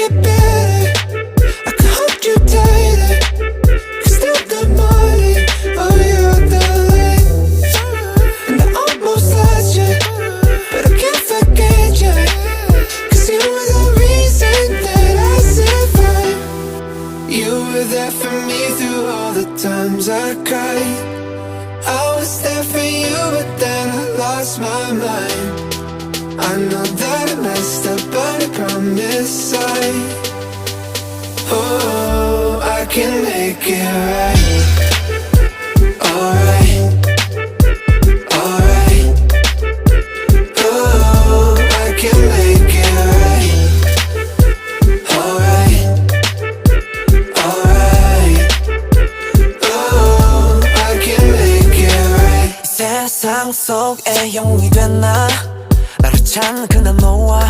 it better. I could hold you tighter. Cause still the morning, oh you're the light. And I almost lost you, but I can't forget you. Cause you were the reason that I survived. You were there for me through all the times I cried. I was there for you, but then I lost my mind. I know that I messed up, but I promise I can make it right. Alright, alright. Oh, I can make it right. Alright, alright. Oh, I can make it right. 세상 속에 영웅이 된 나 나를 찾는 그날 너와